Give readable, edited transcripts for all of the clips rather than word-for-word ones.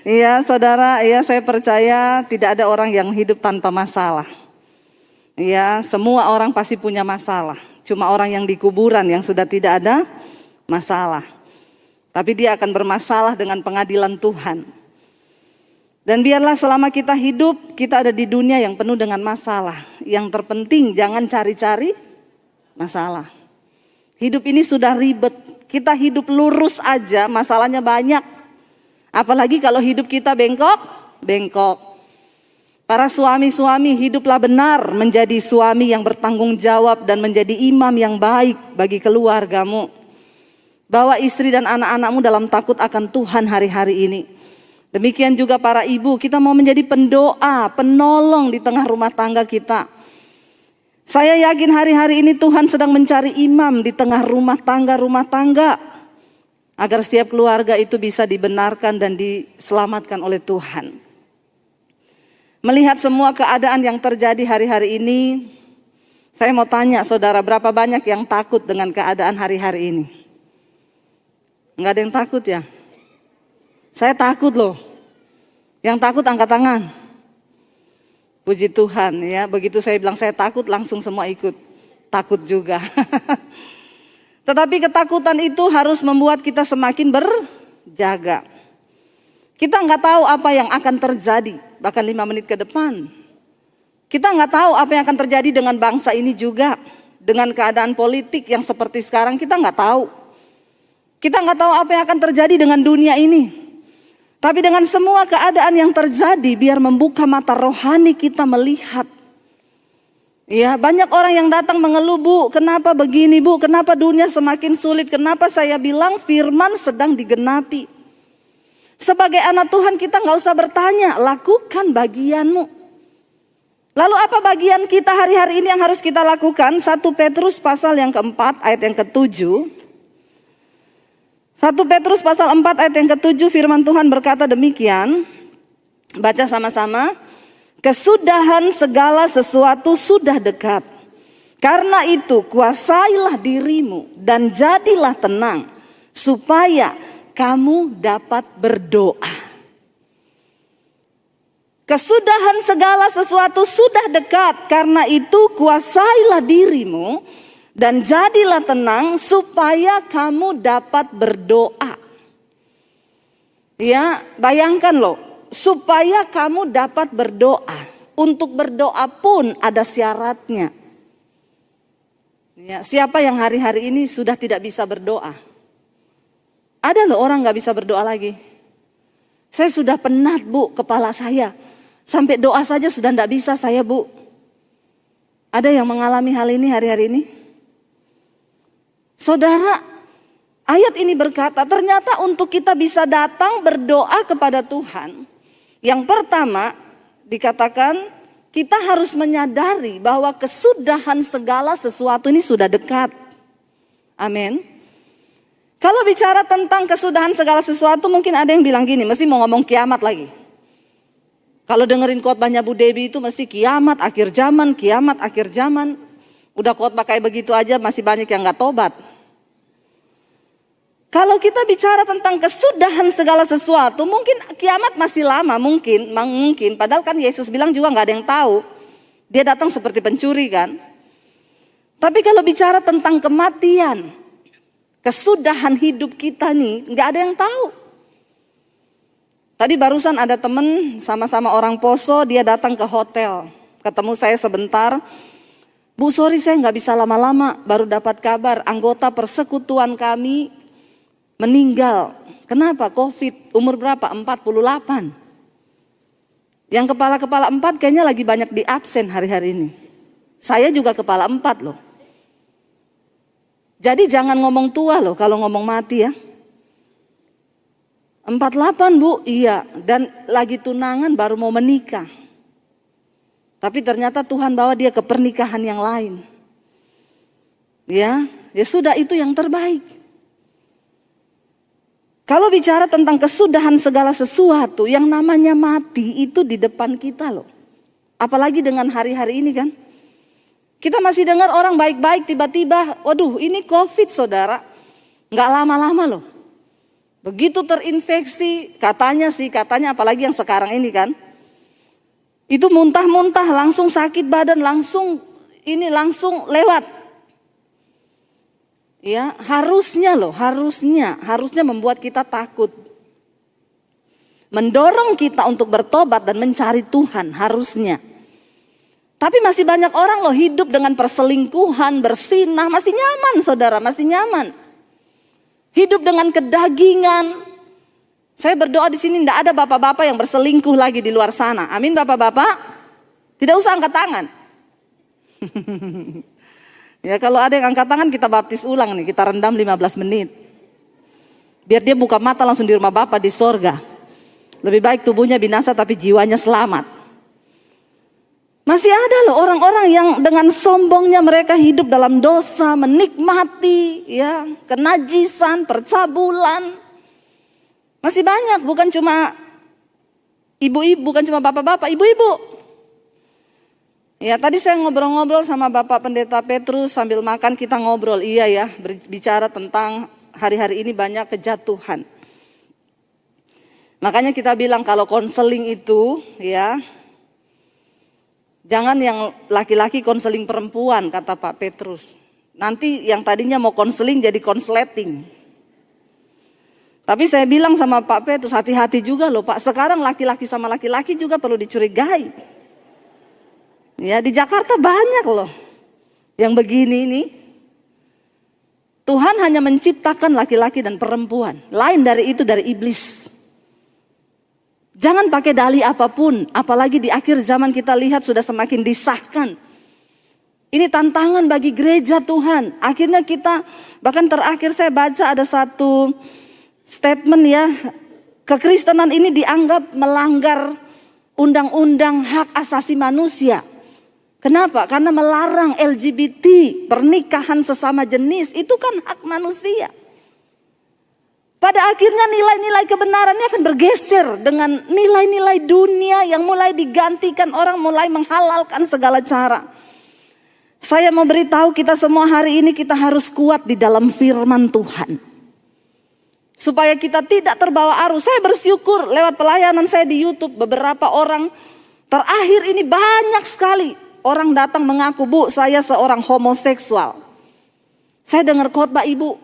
Iya, saudara, iya saya percaya tidak ada orang yang hidup tanpa masalah. Iya, semua orang pasti punya masalah. Cuma orang yang di kuburan yang sudah tidak ada masalah. Tapi dia akan bermasalah dengan pengadilan Tuhan. Dan biarlah selama kita hidup, kita ada di dunia yang penuh dengan masalah. Yang terpenting jangan cari-cari masalah. Hidup ini sudah ribet. Kita hidup lurus aja, masalahnya banyak. Apalagi kalau hidup kita bengkok. Para suami-suami, hiduplah benar menjadi suami yang bertanggung jawab dan menjadi imam yang baik bagi keluargamu. Bawa istri dan anak-anakmu dalam takut akan Tuhan hari-hari ini. Demikian juga para ibu, kita mau menjadi pendoa, penolong di tengah rumah tangga kita. Saya yakin hari-hari ini Tuhan sedang mencari imam di tengah rumah tangga. Agar setiap keluarga itu bisa dibenarkan dan diselamatkan oleh Tuhan. Melihat semua keadaan yang terjadi hari-hari ini, saya mau tanya saudara, berapa banyak yang takut dengan keadaan hari-hari ini? Enggak ada yang takut ya? Saya takut loh. Yang takut angkat tangan. Puji Tuhan ya, begitu saya bilang saya takut langsung semua ikut. Takut juga. Tetapi ketakutan itu harus membuat kita semakin berjaga. Kita nggak tahu apa yang akan terjadi bahkan 5 menit ke depan. Kita nggak tahu apa yang akan terjadi dengan bangsa ini juga. Dengan keadaan politik yang seperti sekarang kita nggak tahu. Kita nggak tahu apa yang akan terjadi dengan dunia ini. Tapi dengan semua keadaan yang terjadi, biar membuka mata rohani kita melihat. Ya, banyak orang yang datang mengeluh, Bu, kenapa begini, Bu, kenapa dunia semakin sulit, kenapa saya bilang firman sedang digenapi. Sebagai anak Tuhan kita nggak usah bertanya, lakukan bagianmu. Lalu apa bagian kita hari-hari ini yang harus kita lakukan? 1 Petrus pasal yang keempat ayat yang ke-7. 1 Petrus pasal 4 ayat yang ke-7 firman Tuhan berkata demikian. Baca sama-sama. Kesudahan segala sesuatu sudah dekat. Karena itu kuasailah dirimu dan jadilah tenang. Supaya kamu dapat berdoa. Kesudahan segala sesuatu sudah dekat. Karena itu kuasailah dirimu. Dan jadilah tenang supaya kamu dapat berdoa. Ya, bayangkan loh, supaya kamu dapat berdoa. Untuk berdoa pun ada syaratnya. Ya, siapa yang hari-hari ini sudah tidak bisa berdoa? Ada loh orang gak bisa berdoa lagi. Saya sudah penat, Bu, kepala saya. Sampai doa saja sudah tidak bisa saya, Bu. Ada yang mengalami hal ini hari-hari ini? Saudara, ayat ini berkata ternyata untuk kita bisa datang berdoa kepada Tuhan. Yang pertama dikatakan kita harus menyadari bahwa kesudahan segala sesuatu ini sudah dekat. Amin. Kalau bicara tentang kesudahan segala sesuatu mungkin ada yang bilang gini, mesti mau ngomong kiamat lagi. Kalau dengerin khotbahnya Bu Debbie itu mesti kiamat akhir zaman, kiamat akhir zaman. Udah khotbah kayak begitu aja masih banyak yang gak tobat. Kalau kita bicara tentang kesudahan segala sesuatu, mungkin kiamat masih lama, mungkin. Padahal kan Yesus bilang juga gak ada yang tahu. Dia datang seperti pencuri kan. Tapi kalau bicara tentang kematian, kesudahan hidup kita nih, gak ada yang tahu. Tadi barusan ada temen sama-sama orang Poso, dia datang ke hotel. Ketemu saya sebentar. Bu, sorry saya gak bisa lama-lama, baru dapat kabar anggota persekutuan kami meninggal. Kenapa? Covid. Umur berapa? 48. Yang kepala-kepala 4 kayaknya lagi banyak di absen hari-hari ini. Saya juga kepala 4 loh. Jadi jangan ngomong tua loh kalau ngomong mati ya. 48 Bu, iya. Dan lagi tunangan baru mau menikah. Tapi ternyata Tuhan bawa dia ke pernikahan yang lain. Ya sudah itu yang terbaik. Kalau bicara tentang kesudahan segala sesuatu, yang namanya mati itu di depan kita loh. Apalagi dengan hari-hari ini kan. Kita masih dengar orang baik-baik tiba-tiba, waduh ini COVID saudara. Nggak lama-lama loh. Begitu terinfeksi, katanya apalagi yang sekarang ini kan, itu muntah-muntah, langsung sakit badan, langsung lewat. Ya, harusnya membuat kita takut. Mendorong kita untuk bertobat dan mencari Tuhan, harusnya. Tapi masih banyak orang loh hidup dengan perselingkuhan, bersinah, masih nyaman saudara, masih nyaman. Hidup dengan kedagingan. Saya berdoa di sini tidak ada bapak-bapak yang berselingkuh lagi di luar sana. Amin bapak-bapak. Tidak usah angkat tangan. Ya kalau ada yang angkat tangan kita baptis ulang nih. Kita rendam 15 menit. Biar dia buka mata langsung di rumah Bapak di sorga. Lebih baik tubuhnya binasa tapi jiwanya selamat. Masih ada loh orang-orang yang dengan sombongnya mereka hidup dalam dosa, menikmati ya kenajisan, percabulan. Masih banyak, bukan cuma ibu-ibu, bukan cuma bapak-bapak, ibu-ibu. Ya tadi saya ngobrol-ngobrol sama Bapak Pendeta Petrus sambil makan kita ngobrol, iya ya, berbicara tentang hari-hari ini banyak kejatuhan. Makanya kita bilang kalau konseling itu ya, jangan yang laki-laki konseling perempuan, kata Pak Petrus. Nanti yang tadinya mau konseling jadi konsleting. Tapi saya bilang sama Pak Petrus, hati-hati juga loh Pak. Sekarang laki-laki sama laki-laki juga perlu dicurigai. Ya di Jakarta banyak loh yang begini ini. Tuhan hanya menciptakan laki-laki dan perempuan. Lain dari itu dari iblis. Jangan pakai dalih apapun, apalagi di akhir zaman kita lihat sudah semakin disahkan. Ini tantangan bagi gereja Tuhan. Akhirnya kita, bahkan terakhir saya baca ada satu statement ya, kekristenan ini dianggap melanggar undang-undang hak asasi manusia. Kenapa? Karena melarang LGBT, pernikahan sesama jenis, itu kan hak manusia. Pada akhirnya nilai-nilai kebenarannya akan bergeser dengan nilai-nilai dunia yang mulai digantikan, orang mulai menghalalkan segala cara. Saya mau beritahu kita semua hari ini kita harus kuat di dalam firman Tuhan. Supaya kita tidak terbawa arus. Saya bersyukur lewat pelayanan saya di YouTube beberapa orang terakhir ini banyak sekali orang datang mengaku, Bu saya seorang homoseksual. Saya dengar khotbah ibu.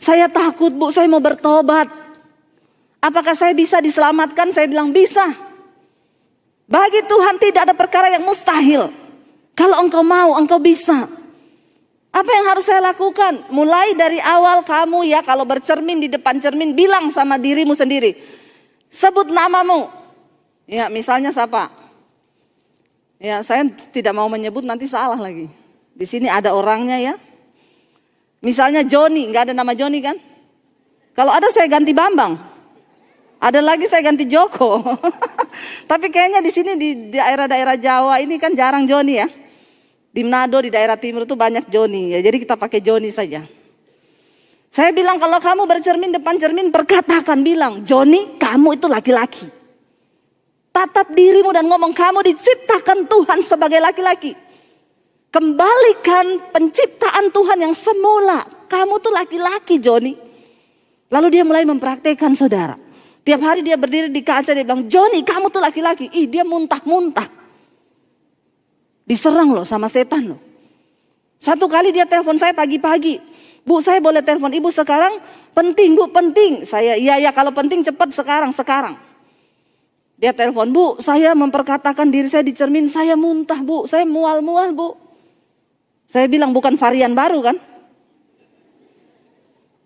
Saya takut Bu, saya mau bertobat. Apakah saya bisa diselamatkan? Saya bilang bisa. Bagi Tuhan tidak ada perkara yang mustahil. Kalau engkau mau, engkau bisa. Apa yang harus saya lakukan? Mulai dari awal kamu ya, kalau bercermin di depan cermin, bilang sama dirimu sendiri. Sebut namamu. Ya misalnya siapa? Ya saya tidak mau menyebut nanti salah lagi. Di sini ada orangnya ya. Misalnya Joni, nggak ada nama Joni kan? Kalau ada saya ganti Bambang. Ada lagi saya ganti Joko. Tapi kayaknya di sini di daerah-daerah Jawa ini kan jarang Joni ya. Di Manado di daerah timur itu banyak Joni ya. Jadi kita pakai Joni saja. Saya bilang kalau kamu bercermin depan cermin perkatakan bilang, Joni kamu itu laki-laki. Tatap dirimu dan ngomong kamu diciptakan Tuhan sebagai laki-laki. Kembalikan penciptaan Tuhan yang semula. Kamu tuh laki-laki Joni. Lalu dia mulai mempraktekkan saudara. Tiap hari dia berdiri di kaca dia bilang, Joni kamu tuh laki-laki. Ih dia muntah-muntah. Diserang loh sama setan loh. Satu kali dia telepon saya pagi-pagi. Bu saya boleh telepon ibu sekarang? Penting Bu penting. Saya iya kalau penting cepat sekarang. Dia telepon, Bu saya memperkatakan diri saya di cermin. Saya muntah Bu, saya mual-mual Bu. Saya bilang bukan varian baru kan?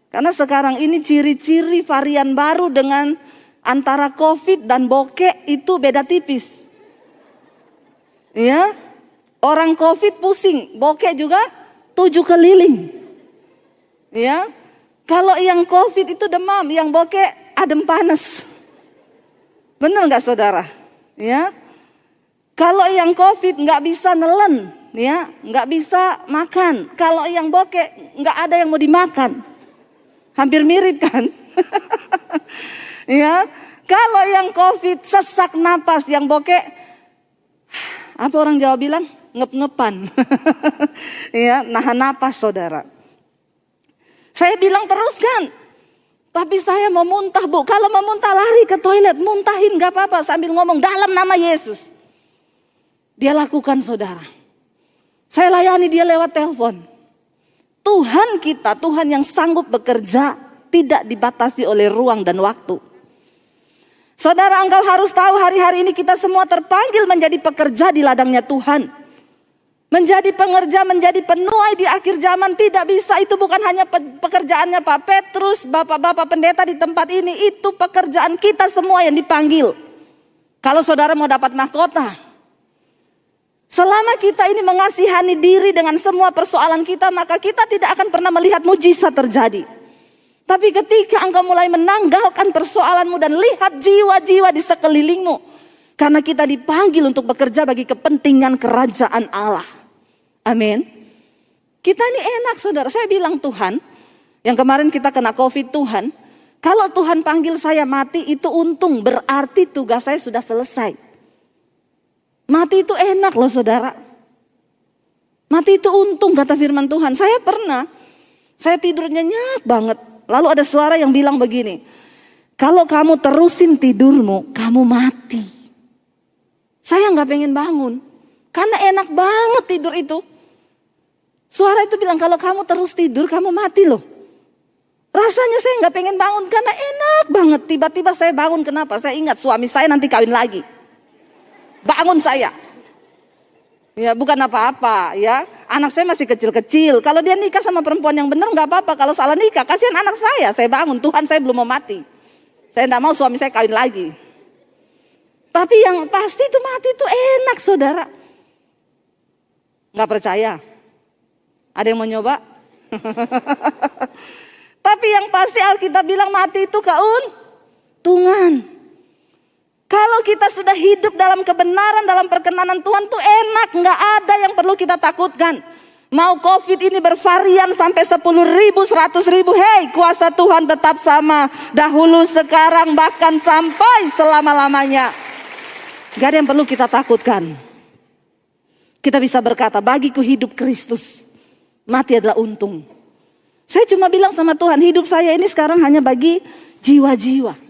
Karena sekarang ini ciri-ciri varian baru dengan antara COVID dan bokek itu beda tipis. Ya, orang COVID pusing, bokek juga 7 keliling. Ya, kalau yang COVID itu demam, yang bokek adem panas. Benar nggak saudara? Ya, kalau yang COVID nggak bisa nelen. Ya, nggak bisa makan. Kalau yang bokek nggak ada yang mau dimakan. Hampir mirip kan? Ya, kalau yang COVID sesak napas, yang bokek apa orang Jawa bilang? Ngep-ngepan. Ya, nahan napas saudara. Saya bilang teruskan. Tapi saya mau muntah, Bu. Kalau mau muntah lari ke toilet, muntahin gak apa-apa sambil ngomong dalam nama Yesus. Dia lakukan, saudara. Saya layani dia lewat telepon. Tuhan kita, Tuhan yang sanggup bekerja, tidak dibatasi oleh ruang dan waktu. Saudara, engkau harus tahu hari-hari ini kita semua terpanggil menjadi pekerja di ladangnya Tuhan. Menjadi pengerja, menjadi penuai di akhir zaman tidak bisa. Itu bukan hanya pekerjaannya Pak Petrus, bapak-bapak pendeta di tempat ini. Itu pekerjaan kita semua yang dipanggil. Kalau saudara mau dapat mahkota. Selama kita ini mengasihani diri dengan semua persoalan kita, maka kita tidak akan pernah melihat mujizat terjadi. Tapi ketika engkau mulai menanggalkan persoalanmu dan lihat jiwa-jiwa di sekelilingmu. Karena kita dipanggil untuk bekerja bagi kepentingan kerajaan Allah. Amin. Kita ini enak, saudara. Saya bilang Tuhan, yang kemarin kita kena COVID, Tuhan, kalau Tuhan panggil saya mati itu untung, berarti tugas saya sudah selesai. Mati itu enak loh, saudara. Mati itu untung, kata firman Tuhan. Saya tidur nyenyak banget. Lalu ada suara yang bilang begini, kalau kamu terusin tidurmu, kamu mati. Saya gak pengen bangun, karena enak banget tidur itu. Suara itu bilang, kalau kamu terus tidur, kamu mati loh. Rasanya saya gak pengen bangun, karena enak banget. Tiba-tiba saya bangun, kenapa? Saya ingat suami saya nanti kawin lagi. Bangun saya. Ya bukan apa-apa ya. Anak saya masih kecil-kecil. Kalau dia nikah sama perempuan yang benar gak apa-apa. Kalau salah nikah, kasihan anak saya. Saya bangun, Tuhan saya belum mau mati. Saya gak mau suami saya kawin lagi. Tapi yang pasti itu mati itu enak, saudara. Gak percaya? Ada yang mau nyoba? Tapi yang pasti Alkitab bilang mati itu keuntungan. Kalau kita sudah hidup dalam kebenaran, dalam perkenanan Tuhan tuh enak. Gak ada yang perlu kita takutkan. Mau COVID ini bervarian sampai 10.000, 100.000. Hei, kuasa Tuhan tetap sama. Dahulu, sekarang, bahkan sampai selama-lamanya. Gak ada yang perlu kita takutkan. Kita bisa berkata, bagiku hidup Kristus, mati adalah untung. Saya cuma bilang sama Tuhan, hidup saya ini sekarang hanya bagi jiwa-jiwa.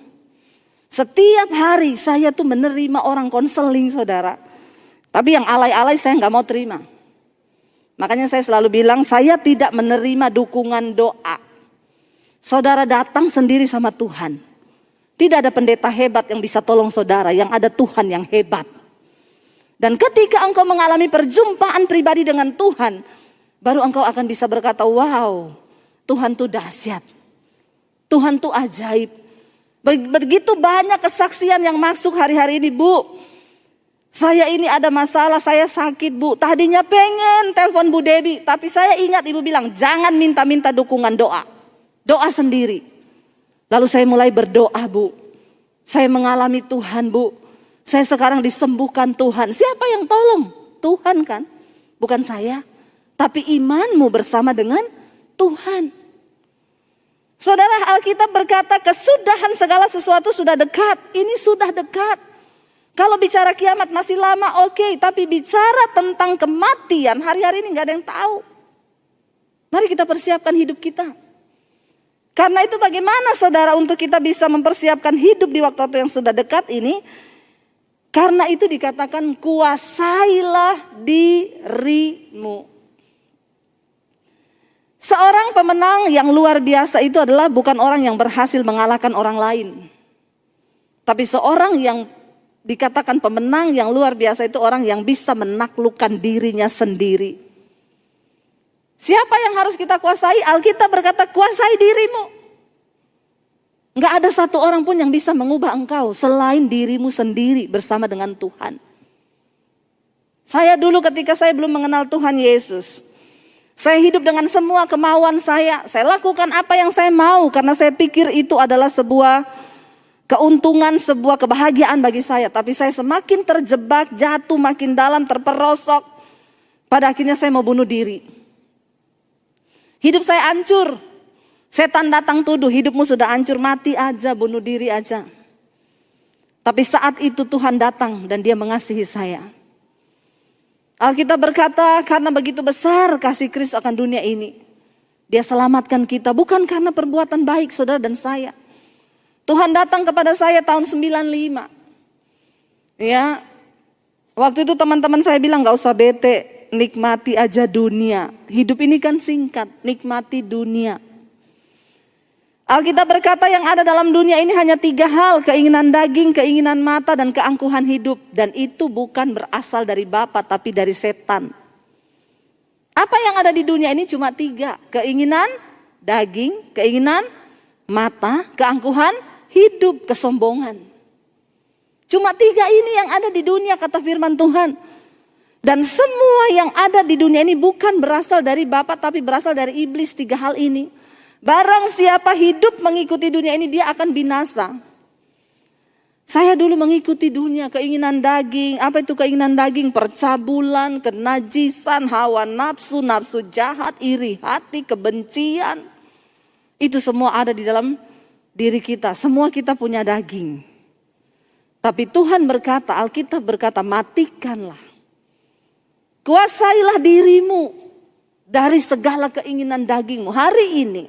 Setiap hari saya tuh menerima orang konseling, saudara. Tapi yang alay-alay saya gak mau terima. Makanya saya selalu bilang, saya tidak menerima dukungan doa. Saudara datang sendiri sama Tuhan. Tidak ada pendeta hebat yang bisa tolong saudara, yang ada Tuhan yang hebat. Dan ketika engkau mengalami perjumpaan pribadi dengan Tuhan, baru engkau akan bisa berkata, wow, Tuhan tuh dahsyat. Tuhan tuh ajaib. Begitu banyak kesaksian yang masuk hari-hari ini, Bu. Saya ini ada masalah, saya sakit, Bu. Tadinya pengen telepon Bu Debbie, tapi saya ingat Ibu bilang, jangan minta-minta dukungan doa. Doa sendiri. Lalu saya mulai berdoa, Bu. Saya mengalami Tuhan, Bu. Saya sekarang disembuhkan Tuhan. Siapa yang tolong? Tuhan kan? Bukan saya. Tapi imanmu bersama dengan Tuhan. Saudara, Alkitab berkata kesudahan segala sesuatu sudah dekat. Ini sudah dekat. Kalau bicara kiamat masih lama, oke. Tapi bicara tentang kematian, hari-hari ini gak ada yang tahu. Mari kita persiapkan hidup kita. Karena itu bagaimana saudara untuk kita bisa mempersiapkan hidup di waktu-waktu yang sudah dekat ini. Karena itu dikatakan kuasailah dirimu. Seorang pemenang yang luar biasa itu adalah bukan orang yang berhasil mengalahkan orang lain. Tapi seorang yang dikatakan pemenang yang luar biasa itu orang yang bisa menaklukkan dirinya sendiri. Siapa yang harus kita kuasai? Alkitab berkata kuasai dirimu. Gak ada satu orang pun yang bisa mengubah engkau selain dirimu sendiri bersama dengan Tuhan. Saya dulu ketika saya belum mengenal Tuhan Yesus, saya hidup dengan semua kemauan saya lakukan apa yang saya mau karena saya pikir itu adalah sebuah keuntungan, sebuah kebahagiaan bagi saya. Tapi saya semakin terjebak, jatuh makin dalam, terperosok. Pada akhirnya saya mau bunuh diri. Hidup saya hancur. Setan datang tuduh, hidupmu sudah hancur, mati aja, bunuh diri aja. Tapi saat itu Tuhan datang dan Dia mengasihi saya. Alkitab berkata karena begitu besar kasih Kristus akan dunia ini. Dia selamatkan kita bukan karena perbuatan baik saudara dan saya. Tuhan datang kepada saya tahun 95. Ya, waktu itu teman-teman saya bilang gak usah bete, nikmati aja dunia. Hidup ini kan singkat, nikmati dunia. Alkitab berkata yang ada dalam dunia ini hanya 3 hal, keinginan daging, keinginan mata, dan keangkuhan hidup. Dan itu bukan berasal dari Bapa tapi dari setan. Apa yang ada di dunia ini cuma 3, keinginan daging, keinginan mata, keangkuhan hidup, kesombongan. Cuma 3 ini yang ada di dunia kata firman Tuhan. Dan semua yang ada di dunia ini bukan berasal dari Bapa tapi berasal dari iblis, 3 hal ini. Barang siapa hidup mengikuti dunia ini dia akan binasa. Saya dulu mengikuti dunia, keinginan daging. Apa itu keinginan daging? Percabulan, kenajisan, hawa nafsu, nafsu jahat, iri hati, kebencian. Itu semua ada di dalam diri kita. Semua kita punya daging. Tapi Tuhan berkata, Alkitab berkata, matikanlah. Kuasailah dirimu dari segala keinginan dagingmu. Hari ini,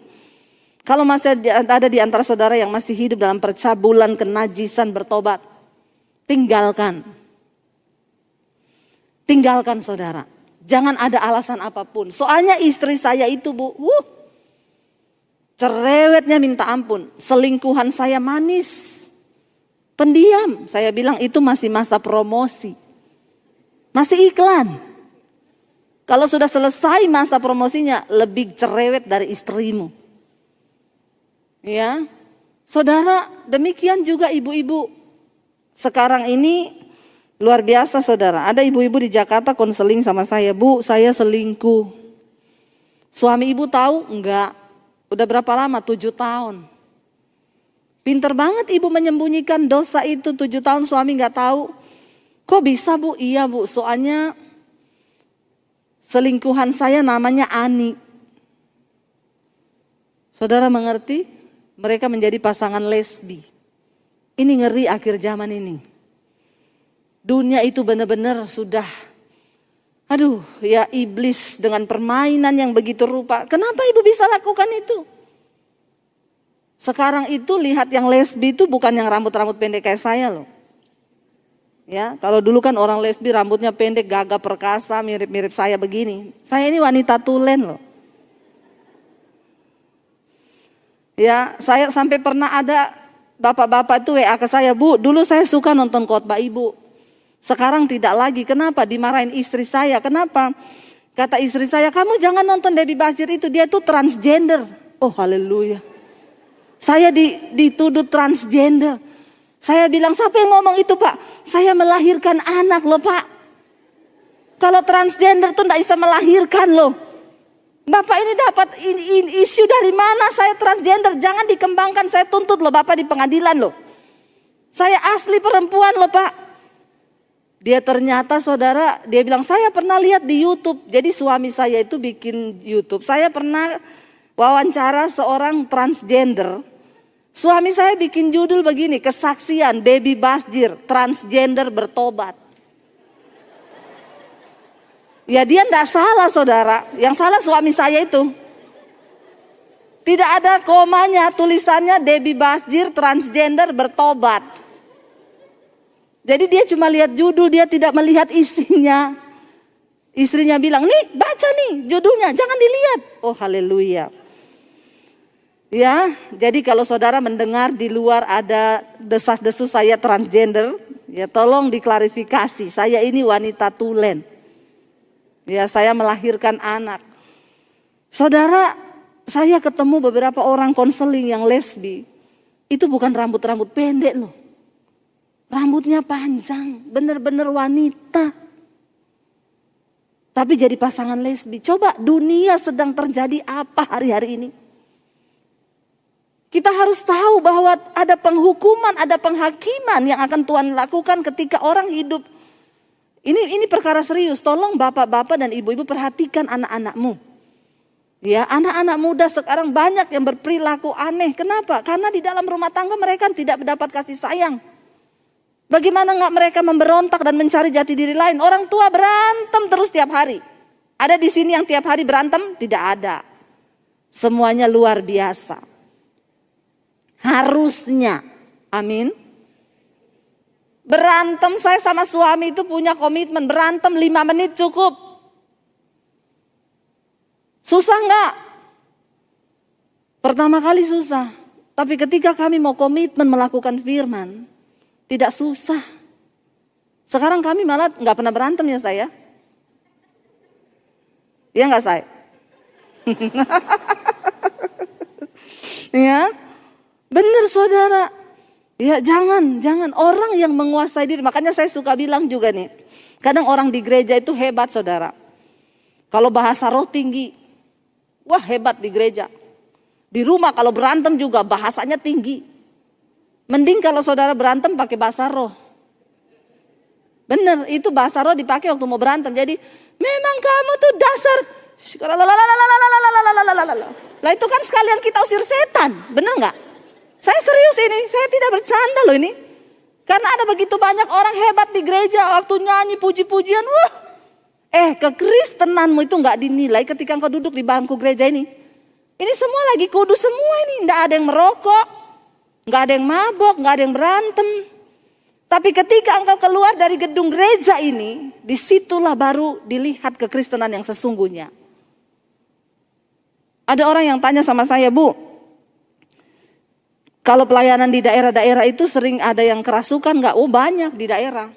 kalau masih ada di antara saudara yang masih hidup dalam percabulan, kenajisan, bertobat, tinggalkan. Tinggalkan saudara. Jangan ada alasan apapun. Soalnya istri saya itu cerewetnya minta ampun. Selingkuhan saya manis. Pendiam. Saya bilang itu masih masa promosi. Masih iklan. Kalau sudah selesai masa promosinya, lebih cerewet dari istrimu. Ya, saudara, demikian juga ibu-ibu. Sekarang ini luar biasa saudara. Ada ibu-ibu di Jakarta konseling sama saya, Bu, saya selingkuh. Suami ibu tahu? Enggak. Udah berapa lama? 7 tahun. Pinter banget ibu menyembunyikan dosa itu 7 tahun suami enggak tahu. Kok bisa Bu? Iya Bu, soalnya selingkuhan saya namanya Ani. Saudara mengerti? Mereka menjadi pasangan lesbi. Ini ngeri akhir zaman ini. Dunia itu benar-benar sudah, ya iblis dengan permainan yang begitu rupa. Kenapa ibu bisa lakukan itu? Sekarang itu lihat yang lesbi itu bukan yang rambut-rambut pendek kayak saya loh. Ya, kalau dulu kan orang lesbi rambutnya pendek, gagah perkasa, mirip-mirip saya begini. Saya ini wanita tulen loh. Ya, saya sampai pernah ada bapak-bapak itu WA ke saya, Bu, dulu saya suka nonton khotbah ibu. Sekarang tidak lagi. Kenapa? Dimarahin istri saya. Kenapa? Kata istri saya, kamu jangan nonton Debbie Bachir itu, dia tuh transgender. Oh haleluya. Saya dituduh transgender. Saya bilang, siapa yang ngomong itu Pak? Saya melahirkan anak loh Pak. Kalau transgender tuh gak bisa melahirkan loh. Bapak ini dapat isu dari mana saya transgender? Jangan dikembangkan, saya tuntut loh Bapak di pengadilan loh. Saya asli perempuan loh Pak. Dia ternyata saudara, dia bilang saya pernah lihat di YouTube. Jadi suami saya itu bikin YouTube. Saya pernah wawancara seorang transgender. Suami saya bikin judul begini, kesaksian Debbie Bachir, transgender bertobat. Ya dia enggak salah saudara, yang salah suami saya itu. Tidak ada komanya, tulisannya Debbie Bachir transgender bertobat. Jadi dia cuma lihat judul, dia tidak melihat isinya. Istrinya bilang, nih baca nih judulnya, jangan dilihat. Oh haleluya. Ya, jadi kalau saudara mendengar di luar ada desas-desus saya transgender, ya tolong diklarifikasi, saya ini wanita tulen. Ya, saya melahirkan anak. Saudara, saya ketemu beberapa orang konseling yang lesbi. Itu bukan rambut-rambut pendek loh. Rambutnya panjang, benar-benar wanita. Tapi jadi pasangan lesbi. Coba dunia sedang terjadi apa hari-hari ini? Kita harus tahu bahwa ada penghukuman, ada penghakiman yang akan Tuhan lakukan ketika orang hidup. Ini perkara serius, tolong bapak-bapak dan ibu-ibu perhatikan anak-anakmu. Ya, anak-anak muda sekarang banyak yang berperilaku aneh. Kenapa? Karena di dalam rumah tangga mereka tidak mendapat kasih sayang. Bagaimana enggak mereka memberontak dan mencari jati diri lain? Orang tua berantem terus tiap hari. Ada di sini yang tiap hari berantem? Tidak ada. Semuanya luar biasa. Harusnya, amin. Berantem, saya sama suami itu punya komitmen, berantem 5 menit cukup. Susah enggak? Pertama kali susah. Tapi ketika kami mau komitmen melakukan firman, tidak susah. Sekarang kami malah enggak pernah berantem ya saya. Iya enggak saya? Ya, benar saudara. Ya jangan orang yang menguasai diri. Makanya saya suka bilang juga nih, kadang orang di gereja itu hebat saudara. Kalau bahasa roh tinggi, wah hebat di gereja. Di rumah kalau berantem juga bahasanya tinggi. Mending kalau saudara berantem pakai bahasa roh. Bener, itu bahasa roh dipakai waktu mau berantem. Jadi memang kamu tuh dasar. Lah itu kan sekalian kita usir setan, bener nggak? Saya serius ini, saya tidak bercanda loh ini. Karena ada begitu banyak orang hebat di gereja waktu nyanyi puji-pujian, wah. Kekristenanmu itu nggak dinilai ketika engkau duduk di bangku gereja ini. Ini semua lagi kudus semua ini, nggak ada yang merokok, nggak ada yang mabok, nggak ada yang berantem. Tapi ketika engkau keluar dari gedung gereja ini, disitulah baru dilihat kekristenan yang sesungguhnya. Ada orang yang tanya sama saya, Bu, kalau pelayanan di daerah-daerah itu sering ada yang kerasukan nggak? Oh banyak di daerah.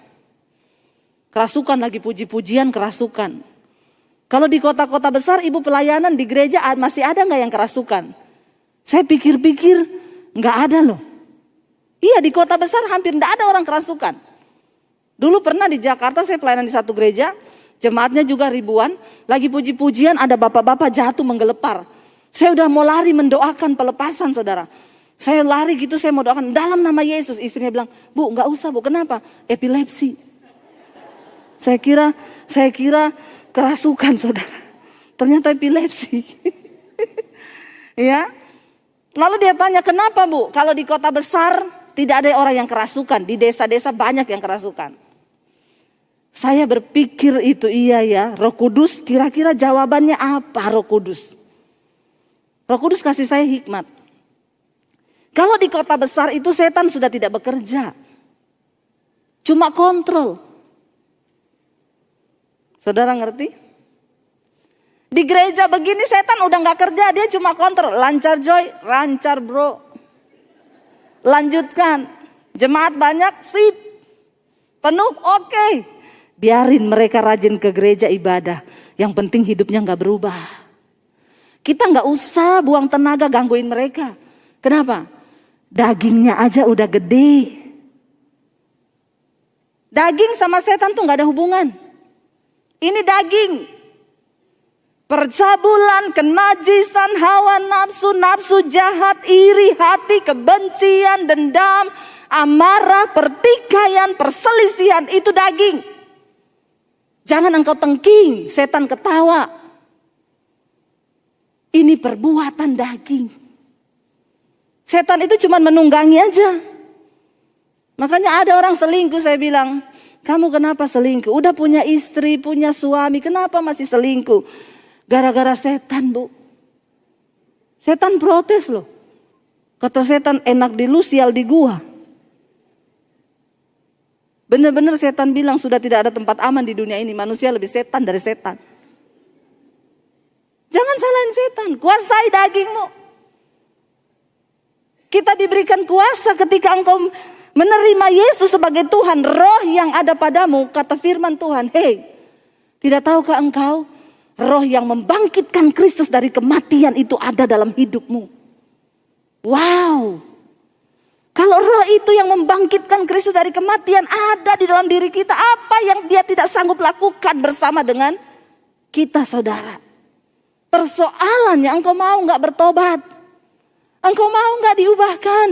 Kerasukan lagi puji-pujian kerasukan. Kalau di kota-kota besar ibu pelayanan di gereja masih ada nggak yang kerasukan? Saya pikir-pikir nggak ada loh. Iya di kota besar hampir nggak ada orang kerasukan. Dulu pernah di Jakarta saya pelayanan di satu gereja, jemaatnya juga ribuan, lagi puji-pujian ada bapak-bapak jatuh menggelepar. Saya udah mau lari mendoakan pelepasan saudara. Saya lari gitu, saya mau doakan dalam nama Yesus. Istrinya bilang, Bu nggak usah Bu, kenapa? Epilepsi. Saya kira kerasukan saudara. Ternyata epilepsi. Ya. Lalu dia tanya, kenapa Bu? Kalau di kota besar tidak ada orang yang kerasukan. Di desa-desa banyak yang kerasukan. Saya berpikir itu iya ya. Roh Kudus kira-kira jawabannya apa Roh Kudus? Roh Kudus kasih saya hikmat. Kalau di kota besar itu setan sudah tidak bekerja. Cuma kontrol. Saudara ngerti? Di gereja begini setan udah gak kerja, dia cuma kontrol. Lancar Joy, lancar bro. Lanjutkan. Jemaat banyak, sip. Penuh, oke. Biarin mereka rajin ke gereja ibadah. Yang penting hidupnya gak berubah. Kita gak usah buang tenaga gangguin mereka. Kenapa? Dagingnya aja udah gede. Daging sama setan tuh gak ada hubungan. Ini daging. Percabulan, kenajisan, hawa nafsu, nafsu jahat, iri hati, kebencian, dendam, amarah, pertikaian, perselisihan, itu daging. Jangan engkau tengking, setan ketawa. Ini perbuatan daging. Setan itu cuma menunggangi aja. Makanya ada orang selingkuh, saya bilang, kamu kenapa selingkuh? Udah punya istri, punya suami, kenapa masih selingkuh? Gara-gara setan Bu. Setan protes loh. Kata setan, enak di lu, sial di gua. Benar-benar setan bilang sudah tidak ada tempat aman di dunia ini. Manusia lebih setan dari setan. Jangan salahin setan, kuasai dagingmu. Kita diberikan kuasa ketika engkau menerima Yesus sebagai Tuhan. Roh yang ada padamu, kata firman Tuhan. Hei, tidak tahukah engkau? Roh yang membangkitkan Kristus dari kematian itu ada dalam hidupmu. Wow. Kalau roh itu yang membangkitkan Kristus dari kematian ada di dalam diri kita. Apa yang dia tidak sanggup lakukan bersama dengan kita saudara. Persoalannya engkau mau gak bertobat? Engkau mau gak diubahkan?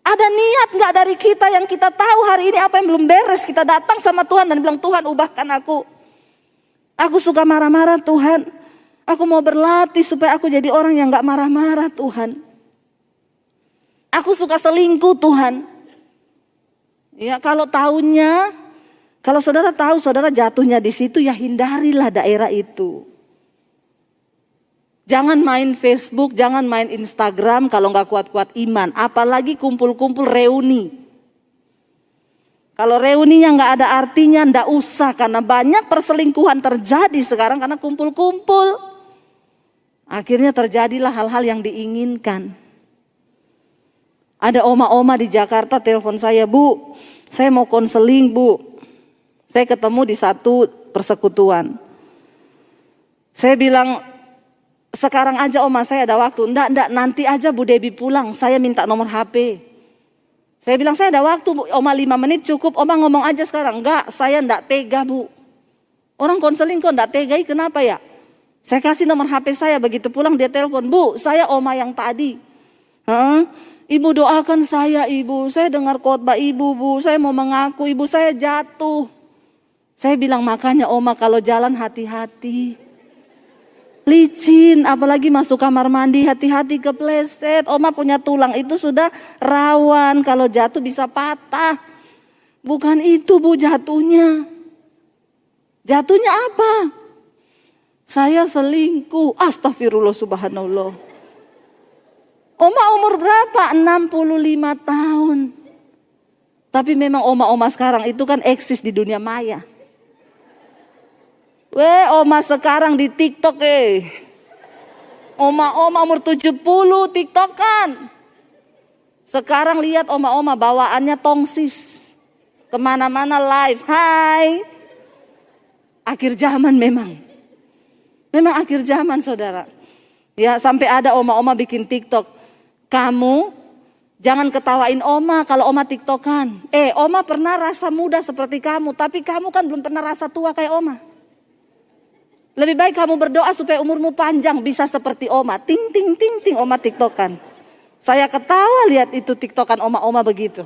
Ada niat gak dari kita yang kita tahu hari ini apa yang belum beres. Kita datang sama Tuhan dan bilang, Tuhan ubahkan aku. Aku suka marah-marah Tuhan. Aku mau berlatih supaya aku jadi orang yang gak marah-marah Tuhan. Aku suka selingkuh Tuhan. Ya kalau saudara tahu saudara jatuhnya di situ ya hindarilah daerah itu. Jangan main Facebook, jangan main Instagram kalau nggak kuat-kuat iman. Apalagi kumpul-kumpul reuni. Kalau reuninya nggak ada artinya, nggak usah. Karena banyak perselingkuhan terjadi sekarang karena kumpul-kumpul. Akhirnya terjadilah hal-hal yang diinginkan. Ada oma-oma di Jakarta telepon saya, Bu, saya mau konseling, Bu. Saya ketemu di satu persekutuan. Saya bilang, sekarang aja oma saya ada waktu. Enggak, nanti aja Bu Debbie pulang, saya minta nomor HP. Saya bilang, saya ada waktu Bu, oma 5 menit cukup, oma ngomong aja sekarang. Enggak, saya enggak tega Bu. Orang konseling kok enggak tega, kenapa ya? Saya kasih nomor HP saya, begitu pulang dia telepon, Bu, saya oma yang tadi. Ibu doakan saya Ibu, saya dengar khotbah Ibu Bu, saya mau mengaku Ibu saya jatuh. Saya bilang makanya oma kalau jalan hati-hati. Licin, apalagi masuk kamar mandi, hati-hati kepleset. Oma punya tulang itu sudah rawan, kalau jatuh bisa patah. Bukan itu Bu jatuhnya. Jatuhnya apa? Saya selingkuh, astagfirullah subhanallah. Oma umur berapa? 65 tahun. Tapi memang oma-oma sekarang itu kan eksis di dunia maya. Oma sekarang di TikTok Oma-oma umur 70 TikTokan. Sekarang lihat oma-oma bawaannya tongsis. Kemana-mana live. Hai. Akhir zaman memang. Memang akhir zaman saudara. Ya sampai ada oma-oma bikin TikTok. Kamu jangan ketawain oma kalau oma TikTokan. Oma pernah rasa muda seperti kamu. Tapi kamu kan belum pernah rasa tua kayak oma. Lebih baik kamu berdoa supaya umurmu panjang bisa seperti oma. Ting ting ting ting oma TikTokan. Saya ketawa lihat itu TikTokan oma-oma begitu.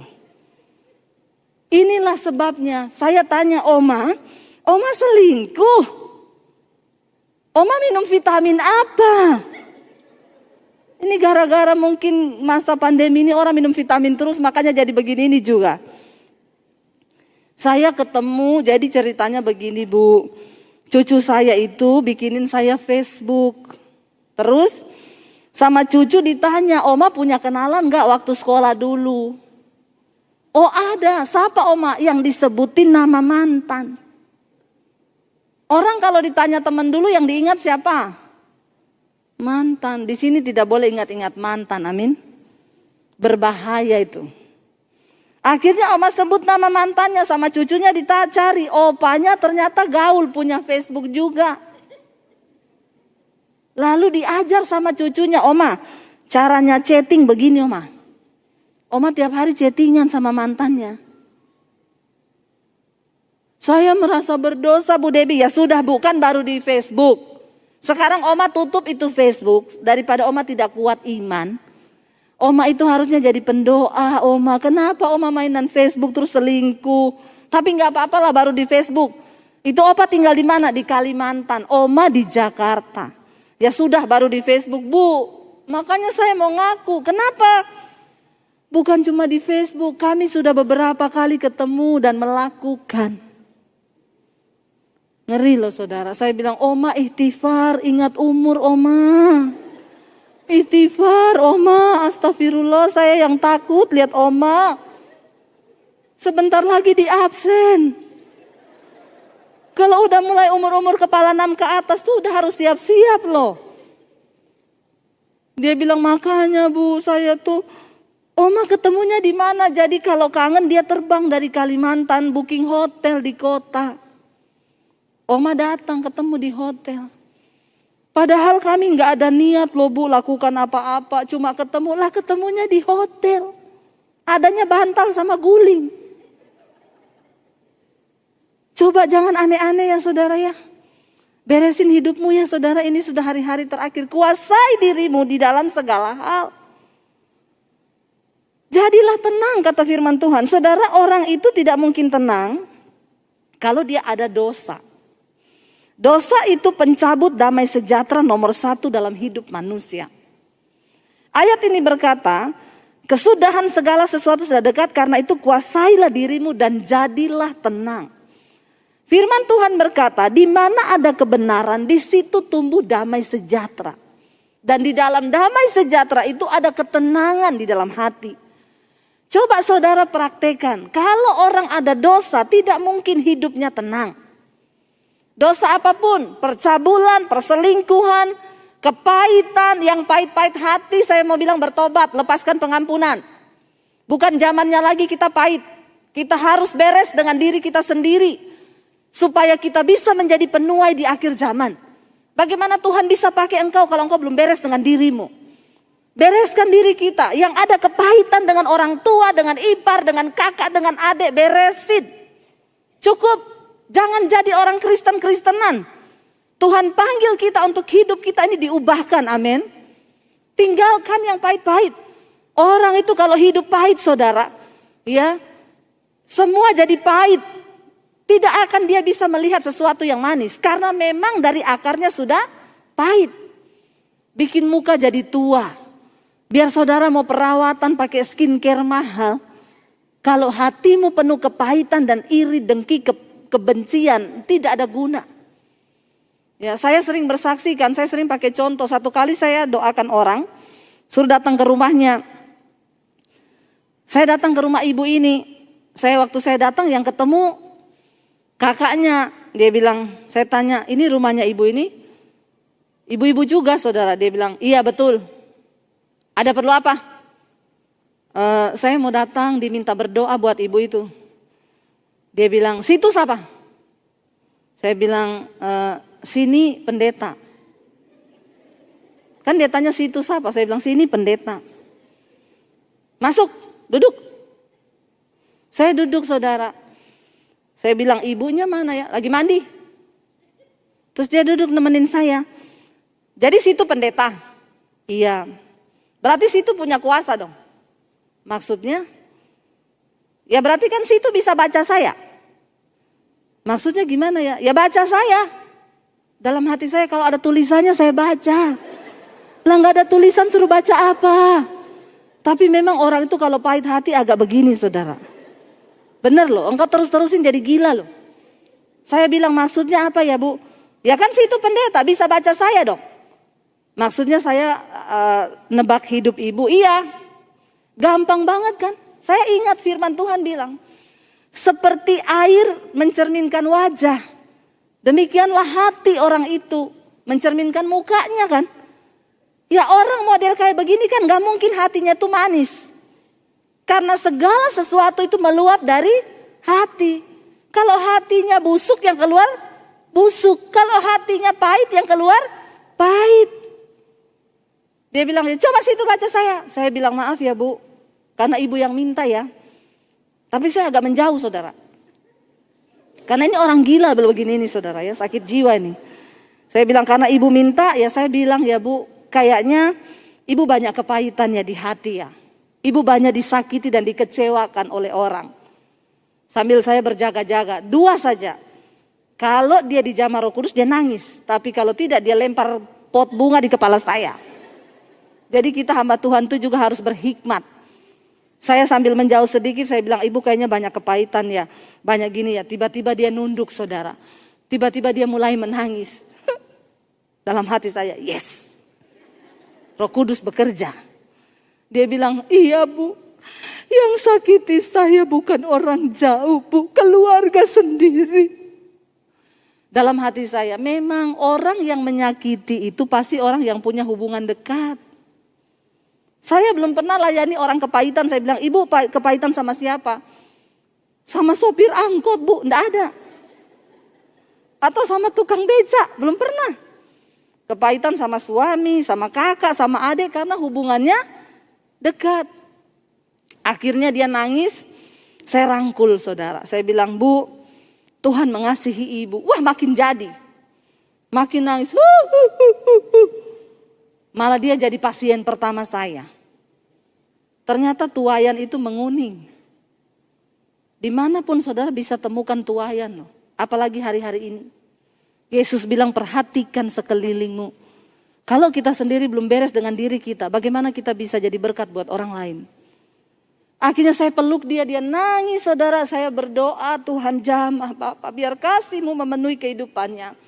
Inilah sebabnya saya tanya oma selingkuh. Oma minum vitamin apa? Ini gara-gara mungkin masa pandemi ini orang minum vitamin terus makanya jadi begini ini juga. Saya ketemu jadi ceritanya begini Bu. Cucu saya itu bikinin saya Facebook. Terus sama cucu ditanya, Oma punya kenalan gak waktu sekolah dulu? Oh ada, siapa Oma? Yang disebutin nama mantan. Orang kalau ditanya teman dulu yang diingat siapa? Mantan. Di sini tidak boleh ingat-ingat mantan, amin. Berbahaya itu. Akhirnya Oma sebut nama mantannya sama cucunya dicari. Opanya ternyata gaul punya Facebook juga. Lalu diajar sama cucunya, Oma caranya chatting begini Oma. Oma tiap hari chattingan sama mantannya. Saya merasa berdosa Bu Debbie. Ya sudah bukan baru di Facebook. Sekarang Oma tutup itu Facebook. Daripada Oma tidak kuat iman. Oma itu harusnya jadi pendoa, Oma. Kenapa Oma mainan Facebook terus selingkuh? Tapi nggak apa-apa lah baru di Facebook. Itu Opa tinggal di mana? Di Kalimantan. Oma di Jakarta. Ya sudah baru di Facebook Bu. Makanya saya mau ngaku. Kenapa? Bukan cuma di Facebook. Kami sudah beberapa kali ketemu dan melakukan. Ngeri loh saudara. Saya bilang Oma ikhtifar, ingat umur Oma. Ikhtifar Oma, astagfirullah saya yang takut lihat Oma. Sebentar lagi di absen. Kalau udah mulai umur-umur kepala 6 ke atas tuh udah harus siap-siap loh. Dia bilang makanya Bu saya tuh, Oma ketemunya di mana? Jadi kalau kangen dia terbang dari Kalimantan booking hotel di kota. Oma datang ketemu di hotel. Padahal kami nggak ada niat loh Bu lakukan apa-apa. Cuma ketemunya di hotel. Adanya bantal sama guling. Coba jangan aneh-aneh ya saudara ya. Beresin hidupmu ya saudara, ini sudah hari-hari terakhir. Kuasai dirimu di dalam segala hal. Jadilah tenang kata firman Tuhan. Saudara orang itu tidak mungkin tenang kalau dia ada dosa. Dosa itu pencabut damai sejahtera nomor 1 dalam hidup manusia. Ayat ini berkata, kesudahan segala sesuatu sudah dekat, karena itu kuasailah dirimu dan jadilah tenang. Firman Tuhan berkata, di mana ada kebenaran, di situ tumbuh damai sejahtera. Dan di dalam damai sejahtera itu ada ketenangan di dalam hati. Coba saudara praktekkan, kalau orang ada dosa tidak mungkin hidupnya tenang. Dosa apapun, percabulan, perselingkuhan, kepahitan, yang pahit-pahit hati saya mau bilang bertobat, lepaskan pengampunan. Bukan zamannya lagi kita pahit, kita harus beres dengan diri kita sendiri. Supaya kita bisa menjadi penuai di akhir zaman. Bagaimana Tuhan bisa pakai engkau kalau engkau belum beres dengan dirimu? Bereskan diri kita. Yang ada kepahitan dengan orang tua, dengan ipar, dengan kakak, dengan adik, beresin. Cukup. Jangan jadi orang Kristen-Kristenan. Tuhan panggil kita untuk hidup kita ini diubahkan. Amin. Tinggalkan yang pahit-pahit. Orang itu kalau hidup pahit saudara. Ya. Semua jadi pahit. Tidak akan dia bisa melihat sesuatu yang manis. Karena memang dari akarnya sudah pahit. Bikin muka jadi tua. Biar saudara mau perawatan pakai skincare mahal. Kalau hatimu penuh kepahitan dan iri, dengki, kebencian. Tidak ada guna. Ya, saya sering bersaksikan, saya sering pakai contoh. Satu kali saya doakan orang. Suruh datang ke rumahnya. Saya datang ke rumah ibu ini. Waktu saya datang yang ketemu kakaknya, dia bilang, saya tanya, ini rumahnya ibu ini? Ibu-ibu juga saudara, dia bilang, iya betul. Ada perlu apa? Saya mau datang diminta berdoa buat ibu itu. Dia bilang, situs apa? Saya bilang, sini pendeta. Kan dia tanya situs apa? Saya bilang, sini pendeta. Masuk, duduk. Saya duduk saudara. Saya bilang, ibunya mana ya? Lagi mandi. Terus dia duduk nemenin saya. Jadi situ pendeta? Iya. Berarti situ punya kuasa dong. Maksudnya? Ya berarti kan situ bisa baca saya. Maksudnya gimana ya? Ya baca saya. Dalam hati saya kalau ada tulisannya saya baca. Lah gak ada tulisan suruh baca apa? Tapi memang orang itu kalau pahit hati agak begini saudara. Bener loh, engkau terus-terusin jadi gila loh. Saya bilang maksudnya apa ya bu? Ya kan situ pendeta, bisa baca saya dong. Maksudnya saya nebak hidup ibu, iya. Gampang banget kan? Saya ingat firman Tuhan bilang. Seperti air mencerminkan wajah. Demikianlah hati orang itu mencerminkan mukanya kan. Ya orang model kayak begini kan gak mungkin hatinya tuh manis. Karena segala sesuatu itu meluap dari hati. Kalau hatinya busuk yang keluar busuk. Kalau hatinya pahit yang keluar pahit. Dia bilang, coba situ baca saya. Saya bilang maaf ya bu. Karena ibu yang minta ya. Tapi saya agak menjauh saudara. Karena ini orang gila begini nih saudara ya. Sakit jiwa ini. Saya bilang karena ibu minta ya saya bilang ya bu. Kayaknya ibu banyak kepahitannya di hati ya. Ibu banyak disakiti dan dikecewakan oleh orang. Sambil saya berjaga-jaga, 2 saja. Kalau dia dijamah Roh Kudus dia nangis. Tapi kalau tidak dia lempar pot bunga di kepala saya. Jadi kita hamba Tuhan itu juga harus berhikmat. Saya sambil menjauh sedikit saya bilang ibu kayaknya banyak kepahitan ya. Banyak gini ya, tiba-tiba dia nunduk saudara. Tiba-tiba dia mulai menangis. Dalam hati saya, yes. Roh Kudus bekerja. Dia bilang, iya bu, yang sakiti saya bukan orang jauh bu, keluarga sendiri. Dalam hati saya, memang orang yang menyakiti itu pasti orang yang punya hubungan dekat. Saya belum pernah layani orang kepahitan, saya bilang, ibu kepahitan sama siapa? Sama sopir angkot bu, enggak ada. Atau sama tukang beca, belum pernah. Kepahitan sama suami, sama kakak, sama adik karena hubungannya dekat. Akhirnya dia nangis, saya rangkul saudara. Saya bilang, bu, Tuhan mengasihi ibu. Wah makin jadi. Makin nangis. Malah dia jadi pasien pertama saya. Ternyata tuayan itu menguning. Dimanapun saudara bisa temukan tuayan loh. Apalagi hari-hari ini. Yesus bilang perhatikan sekelilingmu. Kalau kita sendiri belum beres dengan diri kita, bagaimana kita bisa jadi berkat buat orang lain? Akhirnya saya peluk dia nangis saudara. Saya berdoa, Tuhan jamah Bapak, biar kasih-Mu memenuhi kehidupannya.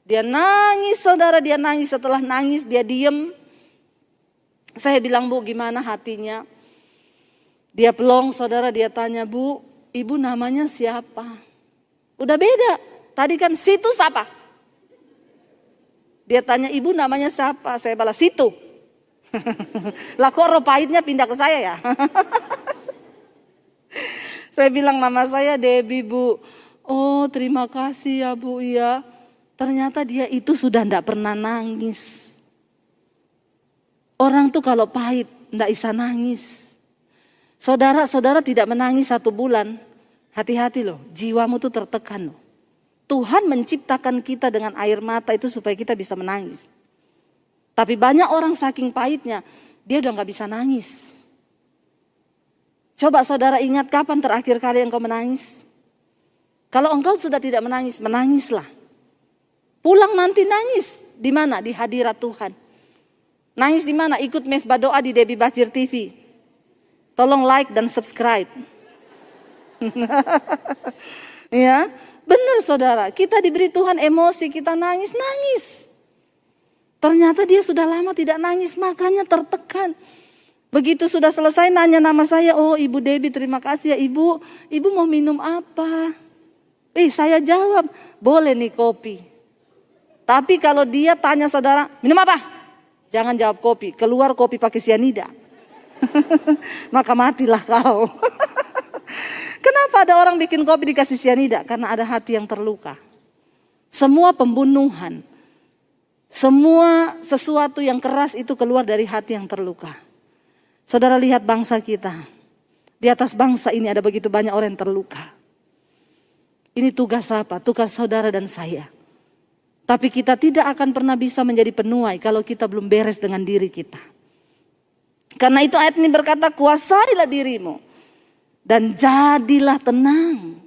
Dia nangis saudara, dia nangis. Setelah nangis dia diem. Saya bilang, Bu, gimana hatinya? Dia pelong, saudara, dia tanya, Bu, ibu namanya siapa? Udah beda. Tadi kan Situ siapa? Dia tanya, ibu namanya siapa? Saya balas, Situ. Lah kok roh pahitnya pindah ke saya ya? Saya bilang, nama saya Debbie, Bu. Oh, terima kasih ya, Bu, ya. Ternyata dia itu sudah tidak pernah nangis. Orang tuh kalau pahit tidak bisa nangis. Saudara-saudara tidak menangis 1 bulan. Hati-hati loh, jiwamu tuh tertekan loh. Tuhan menciptakan kita dengan air mata itu supaya kita bisa menangis. Tapi banyak orang saking pahitnya, dia udah gak bisa nangis. Coba saudara ingat kapan terakhir kali engkau menangis? Kalau engkau sudah tidak menangis, menangislah. Pulang nanti nangis. Di mana? Di hadirat Tuhan. Nangis di mana? Ikut mesbah doa di Debbie Bachir TV. Tolong like dan subscribe. Ya, benar saudara. Kita diberi Tuhan emosi, kita nangis. Ternyata dia sudah lama tidak nangis, makanya tertekan. Begitu sudah selesai nanya nama saya, oh Ibu Debbie, terima kasih ya Ibu. Ibu mau minum apa? Saya jawab, boleh nih kopi. Tapi kalau dia tanya saudara, minum apa? Jangan jawab kopi, keluar kopi pakai sianida. Maka matilah kau. Kenapa ada orang bikin kopi dikasih sianida? Karena ada hati yang terluka. Semua pembunuhan, semua sesuatu yang keras itu keluar dari hati yang terluka. Saudara lihat bangsa kita. Di atas bangsa ini ada begitu banyak orang yang terluka. Ini tugas apa? Tugas saudara dan saya. Tapi kita tidak akan pernah bisa menjadi penuai kalau kita belum beres dengan diri kita. Karena itu ayat ini berkata, kuasailah dirimu dan jadilah tenang.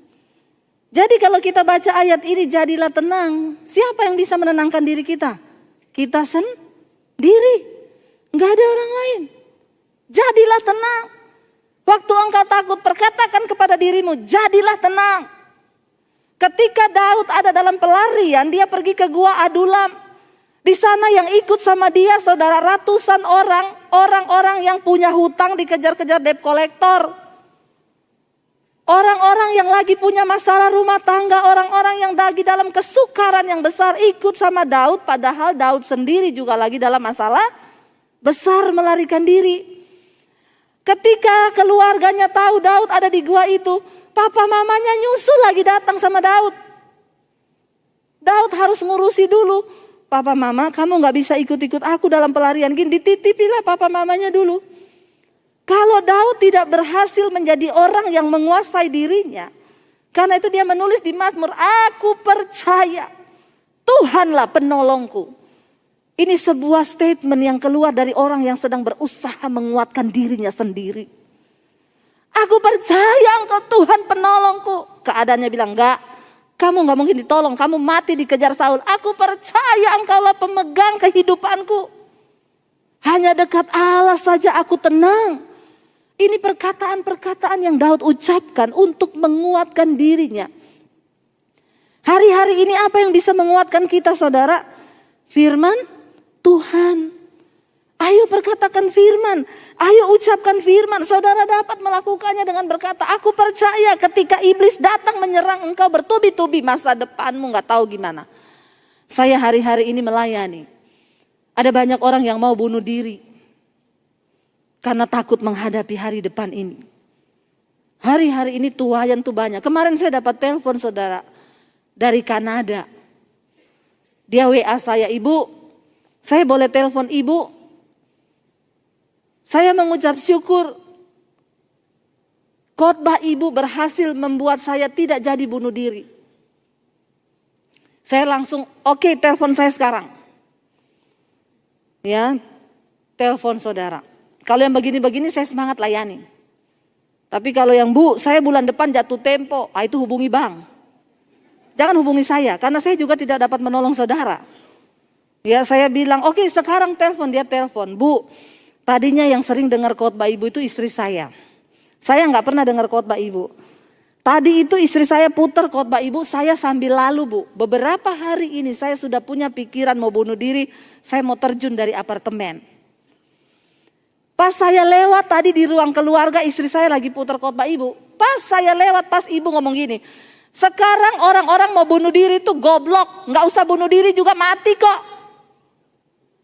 Jadi kalau kita baca ayat ini, jadilah tenang. Siapa yang bisa menenangkan diri kita? Kita sendiri. Enggak ada orang lain. Jadilah tenang. Waktu engkau takut, perkatakan kepada dirimu, jadilah tenang. Ketika Daud ada dalam pelarian, dia pergi ke Gua Adulam. Di sana yang ikut sama dia, saudara, ratusan orang-orang yang punya hutang dikejar-kejar debt collector. Orang-orang yang lagi punya masalah rumah tangga, orang-orang yang lagi dalam kesukaran yang besar ikut sama Daud. Padahal Daud sendiri juga lagi dalam masalah besar, melarikan diri. Ketika keluarganya tahu Daud ada di gua itu, papa mamanya nyusul lagi datang sama Daud. Daud harus ngurusi dulu. Papa mama, kamu gak bisa ikut-ikut aku dalam pelarian gini, dititipilah papa mamanya dulu. Kalau Daud tidak berhasil menjadi orang yang menguasai dirinya, karena itu dia menulis di Mazmur, aku percaya Tuhanlah penolongku. Ini sebuah statement yang keluar dari orang yang sedang berusaha menguatkan dirinya sendiri. Aku percaya engkau Tuhan penolongku. Keadaannya bilang enggak. Kamu gak mungkin ditolong, kamu mati dikejar Saul. Aku percaya engkaulah pemegang kehidupanku. Hanya dekat Allah saja aku tenang. Ini perkataan-perkataan yang Daud ucapkan untuk menguatkan dirinya. Hari-hari ini apa yang bisa menguatkan kita saudara? Firman Tuhan. Ayo perkatakan firman, ayo ucapkan firman. Saudara dapat melakukannya dengan berkata, aku percaya ketika iblis datang menyerang engkau bertubi-tubi, masa depanmu gak tahu gimana. Saya hari-hari ini melayani. Ada banyak orang yang mau bunuh diri karena takut menghadapi hari depan ini. Hari-hari ini tuayan tuh banyak. Kemarin saya dapat telepon saudara dari Kanada. Dia WA saya, ibu, saya boleh telepon ibu? Saya mengucap syukur khotbah ibu berhasil membuat saya tidak jadi bunuh diri. Saya langsung oke, telepon saya sekarang. Ya, telepon saudara. Kalau yang begini-begini saya semangat layani. Tapi kalau yang bu, saya bulan depan jatuh tempo, itu hubungi bang. Jangan hubungi saya, karena saya juga tidak dapat menolong saudara. Ya saya bilang, oke sekarang telepon, dia telepon. Bu, tadinya yang sering dengar khotbah ibu itu istri saya. Saya nggak pernah dengar khotbah ibu. Tadi itu istri saya putar khotbah ibu, saya sambil lalu bu. Beberapa hari ini saya sudah punya pikiran mau bunuh diri, saya mau terjun dari apartemen. Pas saya lewat tadi di ruang keluarga, istri saya lagi putar khotbah ibu. Pas saya lewat, pas ibu ngomong gini, sekarang orang-orang mau bunuh diri tuh goblok, nggak usah bunuh diri juga mati kok.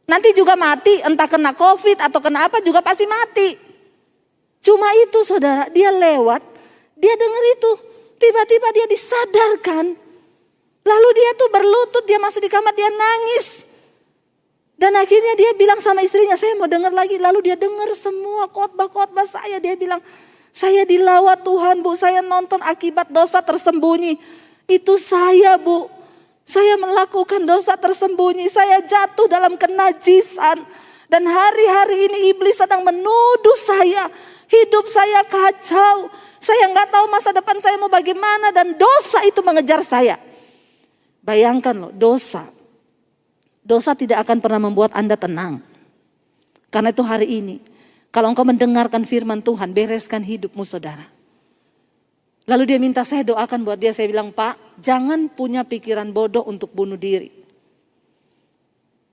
Nanti juga mati, entah kena COVID atau kena apa juga pasti mati. Cuma itu saudara, dia lewat, dia dengar itu, tiba-tiba dia disadarkan. Lalu dia tuh berlutut, dia masuk di kamar, dia nangis. Dan akhirnya dia bilang sama istrinya, saya mau dengar lagi. Lalu dia dengar semua khotbah-khotbah saya. Dia bilang, saya dilawat Tuhan bu, saya nonton akibat dosa tersembunyi. Itu saya bu, saya melakukan dosa tersembunyi. Saya jatuh dalam kenajisan. Dan hari-hari ini iblis sedang menuduh saya. Hidup saya kacau. Saya nggak tahu masa depan saya mau bagaimana. Dan dosa itu mengejar saya. Bayangkan loh, dosa. Dosa tidak akan pernah membuat Anda tenang. Karena itu hari ini, kalau engkau mendengarkan firman Tuhan, bereskan hidupmu saudara. Lalu dia minta saya doakan buat dia. Saya bilang, Pak, jangan punya pikiran bodoh untuk bunuh diri.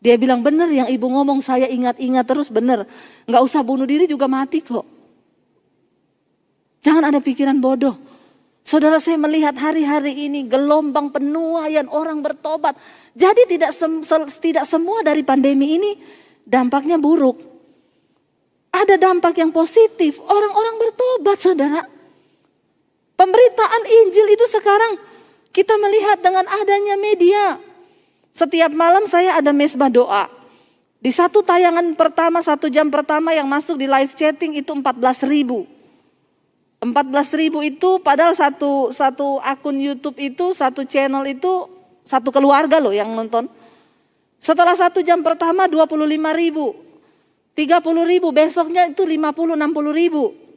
Dia bilang, benar yang ibu ngomong, saya ingat-ingat terus, benar. Gak usah bunuh diri juga mati kok. Jangan ada pikiran bodoh. Saudara, saya melihat hari-hari ini gelombang penuaian orang bertobat. Jadi tidak semua dari pandemi ini dampaknya buruk. Ada dampak yang positif. Orang-orang bertobat saudara. Pemberitaan Injil itu sekarang kita melihat dengan adanya media. Setiap malam saya ada mesbah doa. Di satu tayangan pertama, 1 jam pertama yang masuk di live chatting itu 14.000. 14.000 itu padahal satu akun YouTube itu, satu channel itu, satu keluarga loh yang nonton. Setelah 1 jam pertama 25.000, 30.000, besoknya itu 50-60.000.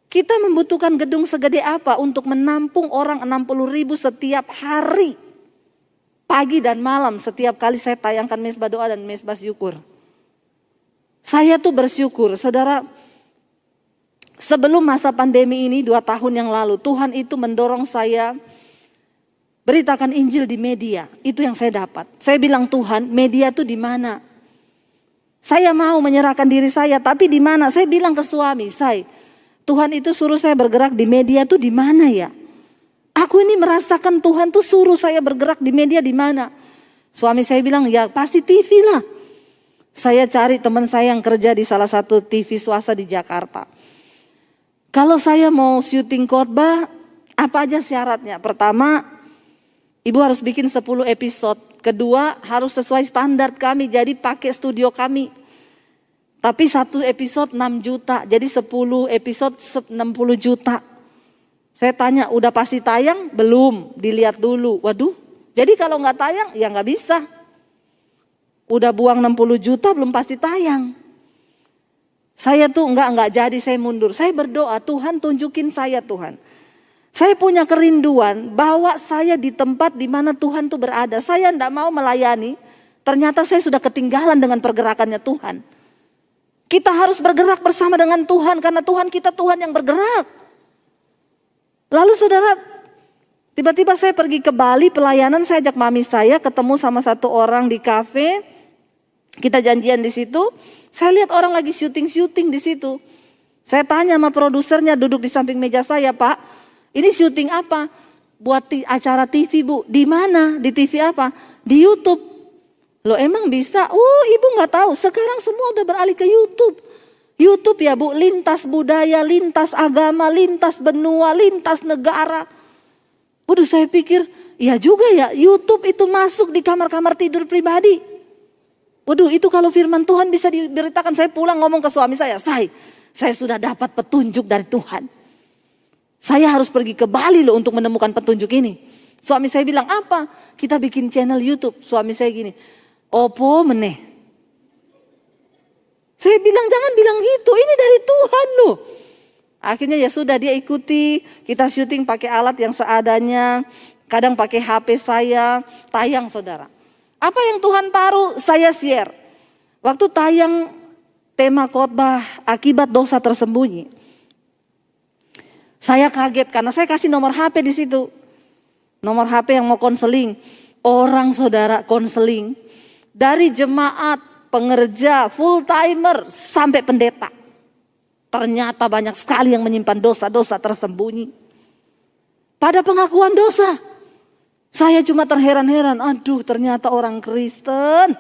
Kita membutuhkan gedung segede apa untuk menampung orang 60.000 setiap hari. Pagi dan malam setiap kali saya tayangkan mesbah doa dan mesbah syukur. Saya tuh bersyukur saudara. Sebelum masa pandemi ini 2 tahun yang lalu, Tuhan itu mendorong saya beritakan Injil di media. Itu yang saya dapat. Saya bilang, Tuhan, media itu di mana? Saya mau menyerahkan diri saya, tapi di mana? Saya bilang ke suami saya, Tuhan itu suruh saya bergerak di media itu di mana ya? Aku ini merasakan Tuhan tuh suruh saya bergerak di media di mana? Suami saya bilang, ya pasti TV lah. Saya cari teman saya yang kerja di salah satu TV swasta di Jakarta. Kalau saya mau syuting khotbah, apa aja syaratnya? Pertama, ibu harus bikin 10 episode. Kedua, harus sesuai standar kami, jadi pakai studio kami. Tapi 1 episode 6 juta, jadi 10 episode 60 juta. Saya tanya, udah pasti tayang? Belum, dilihat dulu. Waduh, jadi kalau nggak tayang, ya nggak bisa. Udah buang 60 juta, belum pasti tayang. Saya tuh enggak jadi, saya mundur. Saya berdoa, Tuhan tunjukin saya Tuhan. Saya punya kerinduan, bawa saya di tempat di mana Tuhan tuh berada. Saya enggak mau melayani, ternyata saya sudah ketinggalan dengan pergerakannya Tuhan. Kita harus bergerak bersama dengan Tuhan, karena Tuhan kita Tuhan yang bergerak. Lalu saudara, tiba-tiba saya pergi ke Bali, pelayanan, saya ajak mami saya ketemu sama satu orang di kafe. Kita janjian di situ. Saya lihat orang lagi syuting di situ. Saya tanya sama produsernya duduk di samping meja saya, Pak, ini syuting apa? Buat acara TV bu. Di mana? Di TV apa? Di YouTube. Loh emang bisa? Ibu nggak tahu. Sekarang semua udah beralih ke YouTube. YouTube ya bu, lintas budaya, lintas agama, lintas benua, lintas negara. Waduh saya pikir, ya juga ya YouTube itu masuk di kamar-kamar tidur pribadi. Waduh itu kalau firman Tuhan bisa diberitakan, saya pulang ngomong ke suami saya sudah dapat petunjuk dari Tuhan. Saya harus pergi ke Bali loh untuk menemukan petunjuk ini. Suami saya bilang apa? Kita bikin channel YouTube. Suami saya gini, opo meneh. Saya bilang jangan bilang gitu, ini dari Tuhan loh. Akhirnya ya sudah dia ikuti, kita syuting pakai alat yang seadanya. Kadang pakai HP saya, tayang saudara. Apa yang Tuhan taruh saya share. Waktu tayang tema khotbah akibat dosa tersembunyi. Saya kaget karena saya kasih nomor HP di situ. Nomor HP yang mau konseling. Orang saudara konseling. Dari jemaat pengerja, full timer, sampai pendeta. Ternyata banyak sekali yang menyimpan dosa-dosa tersembunyi. Pada pengakuan dosa, saya cuma terheran-heran, aduh ternyata orang Kristen.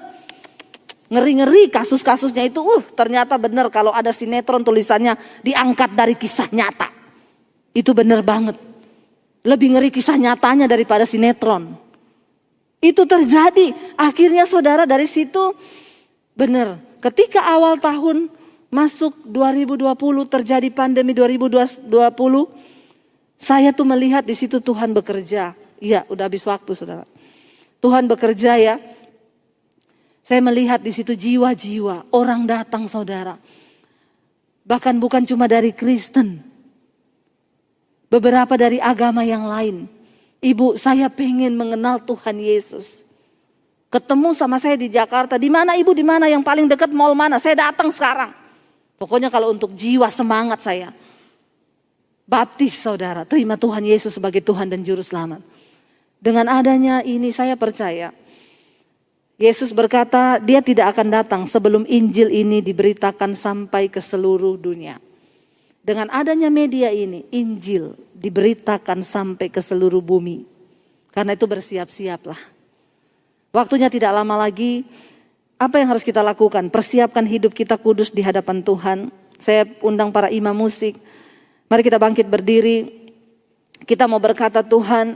Ngeri-ngeri kasus-kasusnya itu, ternyata benar kalau ada sinetron tulisannya diangkat dari kisah nyata. Itu benar banget. Lebih ngeri kisah nyatanya daripada sinetron. Itu terjadi. Akhirnya saudara dari situ benar. Ketika awal tahun masuk 2020 terjadi pandemi 2020. Saya tuh melihat di situ Tuhan bekerja. Iya udah habis waktu saudara. Tuhan bekerja ya. Saya melihat di situ jiwa-jiwa. Orang datang saudara. Bahkan bukan cuma dari Kristen. Beberapa dari agama yang lain. Ibu, saya pengen mengenal Tuhan Yesus. Ketemu sama saya di Jakarta. Di mana ibu? Di mana yang paling dekat mall mana? Saya datang sekarang. Pokoknya kalau untuk jiwa semangat saya. Baptis saudara. Terima Tuhan Yesus sebagai Tuhan dan Juru Selamat. Dengan adanya ini saya percaya. Yesus berkata dia tidak akan datang sebelum Injil ini diberitakan sampai ke seluruh dunia. Dengan adanya media ini, Injil diberitakan sampai ke seluruh bumi. Karena itu bersiap-siaplah. Waktunya tidak lama lagi. Apa yang harus kita lakukan? Persiapkan hidup kita kudus di hadapan Tuhan. Saya undang para imam musik. Mari kita bangkit berdiri. Kita mau berkata, Tuhan,